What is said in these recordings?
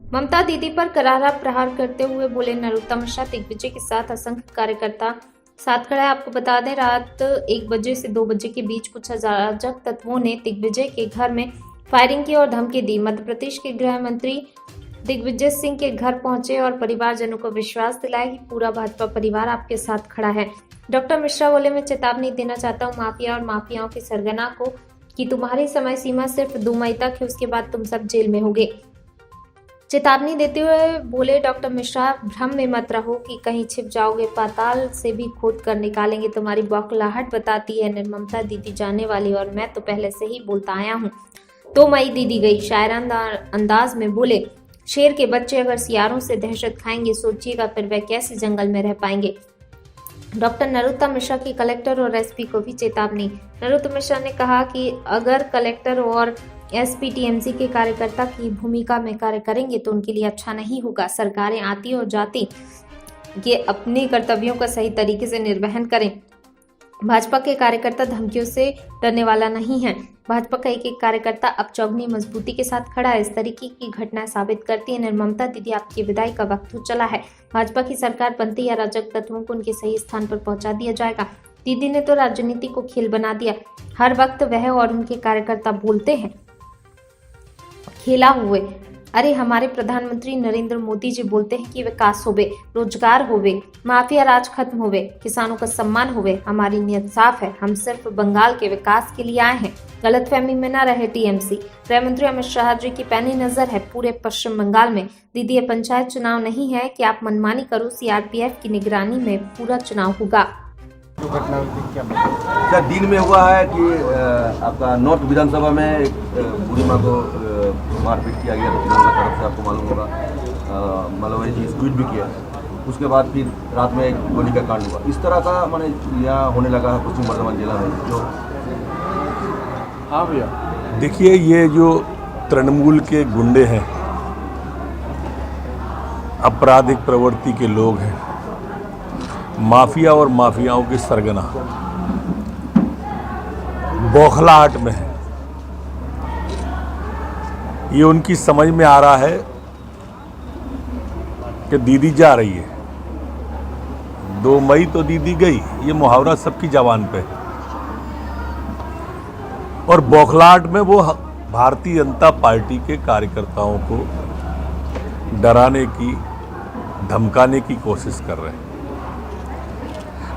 ममता दीदी पर करारा प्रहार करते हुए बोले नरोत्तम मिश्रा। दिग्विजय के साथ असंख्य कार्यकर्ता साथ खड़ा है। आपको बता दें, रात 1 बजे से 2 बजे के बीच कुछ अराजक तत्वों ने दिग्विजय के घर में फायरिंग की और धमकी दी। मध्य प्रदेश के गृह मंत्री दिग्विजय सिंह के घर पहुंचे और परिवारजनों को विश्वास दिलाया कि पूरा भाजपा परिवार आपके साथ खड़ा है। डॉक्टर मिश्रा बोले, मैं चेतावनी देना चाहता हूं माफिया और माफियाओं की सरगना को कि तुम्हारी समय सीमा सिर्फ 2 मई तक है, उसके बाद तुम सब जेल में होगे। चेतावनी देते हुए बोले डॉक्टर मिश्रा, भ्रम में मत रहो कि कहीं छिप जाओगे, पाताल से भी खोद कर निकालेंगे। तुम्हारी बौखलाहट बताती है निर्ममता दीदी जाने वाली, और मैं तो पहले से ही बोलता आया हूँ। 2 मई दीदी गई। शायराना अंदाज में बोले, शेर के बच्चे अगर सियारों से दहशत खाएंगे, सोचिएगा फिर वह कैसे जंगल में रह पाएंगे। डॉक्टर नरोत्तम मिश्रा की कलेक्टर और एसपी को भी चेतावनी। नरोत्तम मिश्रा ने कहा कि अगर कलेक्टर और एसपी टीएमसी के कार्यकर्ता की भूमिका में कार्य करेंगे तो उनके लिए अच्छा नहीं होगा। सरकारें आती और जाती, ये अपने कर्तव्यों का सही तरीके से निर्वहन करें। भाजपा के कार्यकर्ता धमकियों से डरने वाला नहीं है। भाजपा का एक एक कार्यकर्ता अब चौगनी मजबूती के साथ खड़ा है। इस तरीके की घटनाएं साबित करती है निर्ममता दीदी, आपकी विदाई का वक्त हो चला है। भाजपा की सरकार बनते ही अराजक तत्वों को उनके सही स्थान पर पहुंचा दिया जाएगा। दीदी ने तो राजनीति को खेल बना दिया। हर वक्त वह और उनके कार्यकर्ता बोलते हैं खेला हुए। अरे हमारे प्रधानमंत्री नरेंद्र मोदी जी बोलते हैं कि विकास होवे, रोजगार होवे, माफिया राज खत्म होवे, किसानों का सम्मान होवे। हमारी नियत साफ है, हम सिर्फ बंगाल के विकास के लिए आए हैं। गलतफहमी में न रहे टीएमसी। गृह मंत्री अमित शाह जी की पैनी नजर है पूरे पश्चिम बंगाल में। दीदी, ये पंचायत चुनाव नहीं है कि आप मनमानी करो। सीआरपीएफ की निगरानी में पूरा चुनाव होगा। जो घटना हुई थी क्या दिन में हुआ है कि आपका नॉर्थ विधानसभा में एक बूढ़ी माँ को मारपीट किया गया था तृणमूल की तरफ से, आपको मालूम होगा। मलवई जी ट्वीट भी किया। उसके बाद फिर रात में एक गोली का कांड हुआ। इस तरह का माने यहाँ होने लगा है पश्चिम बर्धमान जिला में। जो हाँ भैया, देखिए ये जो तृणमूल के गुंडे हैं, आपराधिक प्रवृत्ति के लोग हैं, माफिया और माफियाओं की सरगना बौखलाहट में है। ये उनकी समझ में आ रहा है कि दीदी जा रही है। 2 मई तो दीदी गई, ये मुहावरा सबकी जबान पे है। और बौखलाहट में वो भारतीय जनता पार्टी के कार्यकर्ताओं को डराने की, धमकाने की कोशिश कर रहे हैं।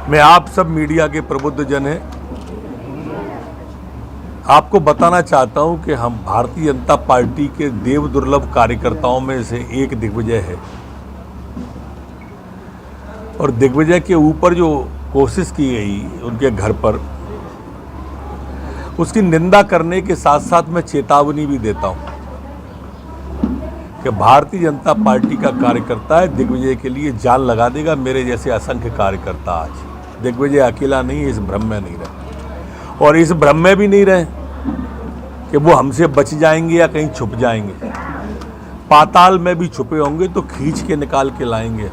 मैं आप सब मीडिया के प्रबुद्ध जन हैं, आपको बताना चाहता हूं कि हम भारतीय जनता पार्टी के देव दुर्लभ कार्यकर्ताओं में से एक दिग्विजय है। और दिग्विजय के ऊपर जो कोशिश की गई उनके घर पर, उसकी निंदा करने के साथ साथ मैं चेतावनी भी देता हूं कि भारतीय जनता पार्टी का कार्यकर्ता है, दिग्विजय के लिए जान लगा देगा। मेरे जैसे असंख्य कार्यकर्ता आज दिग्विजय अकेला नहीं, इस भ्रम में नहीं रहे, और इस भ्रम में भी नहीं रहे कि वो हमसे बच जाएंगे या कहीं छुप जाएंगे। पाताल में भी छुपे होंगे तो खींच के निकाल के लाएंगे।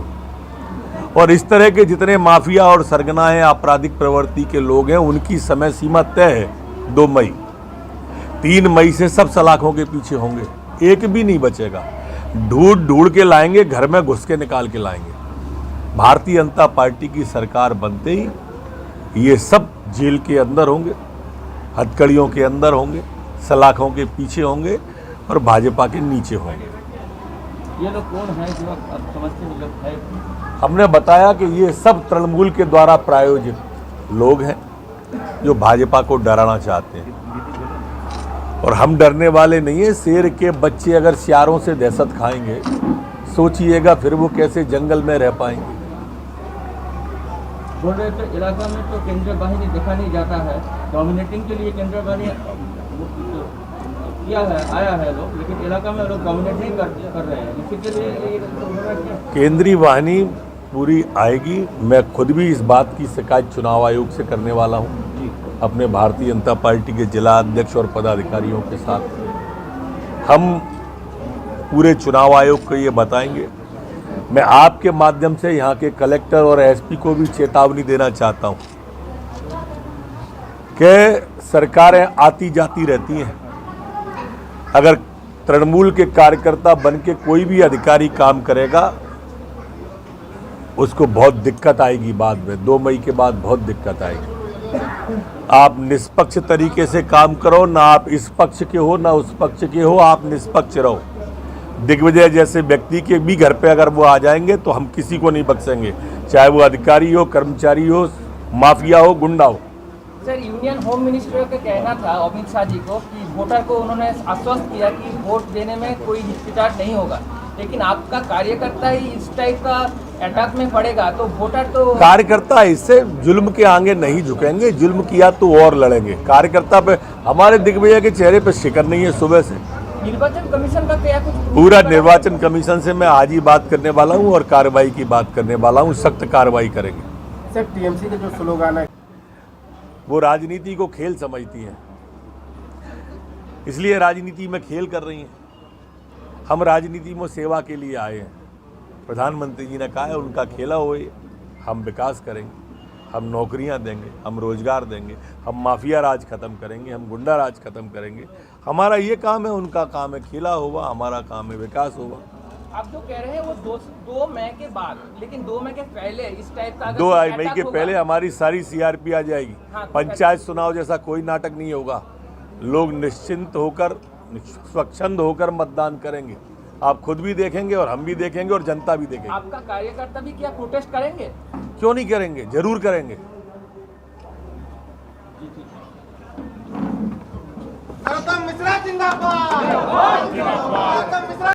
और इस तरह के जितने माफिया और सरगनाएं, आपराधिक प्रवृत्ति के लोग हैं, उनकी समय सीमा तय है 2 मई। 3 मई से सब सलाखों के पीछे होंगे, एक भी नहीं बचेगा। ढूंढ ढूंढ के लाएंगे, घर में घुस के निकाल के लाएंगे। भारतीय जनता पार्टी की सरकार बनते ही ये सब जेल के अंदर होंगे, हथकड़ियों के अंदर होंगे, सलाखों के पीछे होंगे और भाजपा के नीचे होंगे। ये लोग कौन है जो आप समझते हैं? हमने बताया कि ये सब तृणमूल के द्वारा प्रायोजित लोग हैं जो भाजपा को डराना चाहते हैं। और हम डरने वाले नहीं हैं। शेर के बच्चे अगर सियारों से दहशत खाएंगे, सोचिएगा फिर वो कैसे जंगल में रह पाएंगे। बोल रहे थे इलाका में तो केंद्रीय बाहिनी देखा नहीं जाता है, डोमिनेटिंग के लिए केंद्रीय बाहिनी किया है, आया है लोग, लेकिन इलाका में लोग डोमिनेट नहीं कर रहे हैं। इसी के लिए केंद्रीय वाहिनी पूरी आएगी। मैं खुद भी इस बात की शिकायत चुनाव आयोग से करने वाला हूं, अपने भारतीय जनता पार्टी के जिला अध्यक्ष और पदाधिकारियों के साथ। हम पूरे चुनाव आयोग को ये बताएंगे। मैं आपके माध्यम से यहाँ के कलेक्टर और एसपी को भी चेतावनी देना चाहता हूँ कि सरकारें आती जाती रहती हैं। अगर तृणमूल के कार्यकर्ता बन के कोई भी अधिकारी काम करेगा उसको बहुत दिक्कत आएगी बाद में। 2 मई के बाद बहुत दिक्कत आएगी। आप निष्पक्ष तरीके से काम करो, ना आप इस पक्ष के हो ना उस पक्ष के हो, आप निष्पक्ष रहो। दिग्विजय जैसे व्यक्ति के भी घर पे अगर वो आ जाएंगे तो हम किसी को नहीं बख्शेंगे, चाहे वो अधिकारी हो, कर्मचारी हो, माफिया हो, गुंडा हो। सर, यूनियन होम मिनिस्टर का कहना था अमित शाह जी को कि वोटर को उन्होंने आश्वस्त किया कि वोट देने में कोई हिचकिचाहट नहीं होगा, लेकिन आपका कार्यकर्ता ही इस टाइप का अटैक में पड़ेगा तो वोटर तो कार्यकर्ता इससे जुल्म के आगे नहीं झुकेंगे। जुल्म किया तो और लड़ेंगे। कार्यकर्ता पे हमारे दिग्विजय के चेहरे पे शिकन नहीं है। सुबह से निर्वाचन कमीशन का क्या कुछ पूरा निर्वाचन कमीशन से मैं आज ही बात करने वाला हूं और कार्रवाई की बात करने वाला हूं। सख्त कार्रवाई करेंगे। सर, टीएमसी के जो स्लोगान है वो राजनीति को खेल समझती हैं, इसलिए राजनीति में खेल कर रही हैं। हम राजनीति में सेवा के लिए आए हैं। प्रधानमंत्री जी ने कहा है उनका खेला हुए हम विकास करेंगे, हम नौकरियां देंगे, हम रोजगार देंगे, हम माफिया राज खत्म करेंगे, हम गुंडा राज खत्म करेंगे। हमारा ये काम है, उनका काम है खेला हुआ, हमारा काम है विकास हुआ। आप जो कह रहे हैं वो 2 मई के बाद, लेकिन 2 मई के पहले इस टाइप का 2 मई के पहले हमारी सारी सीआरपी आ जाएगी। पंचायत चुनाव जैसा कोई नाटक नहीं होगा। लोग निश्चिंत होकर, स्वच्छंद होकर मतदान करेंगे। आप खुद भी देखेंगे और हम भी देखेंगे और जनता भी देखेंगे। आपका कार्यकर्ता भी क्या प्रोटेस्ट करेंगे? क्यों नहीं करेंगे, जरूर करेंगे। गौतम मिश्रा जिंदाबाद।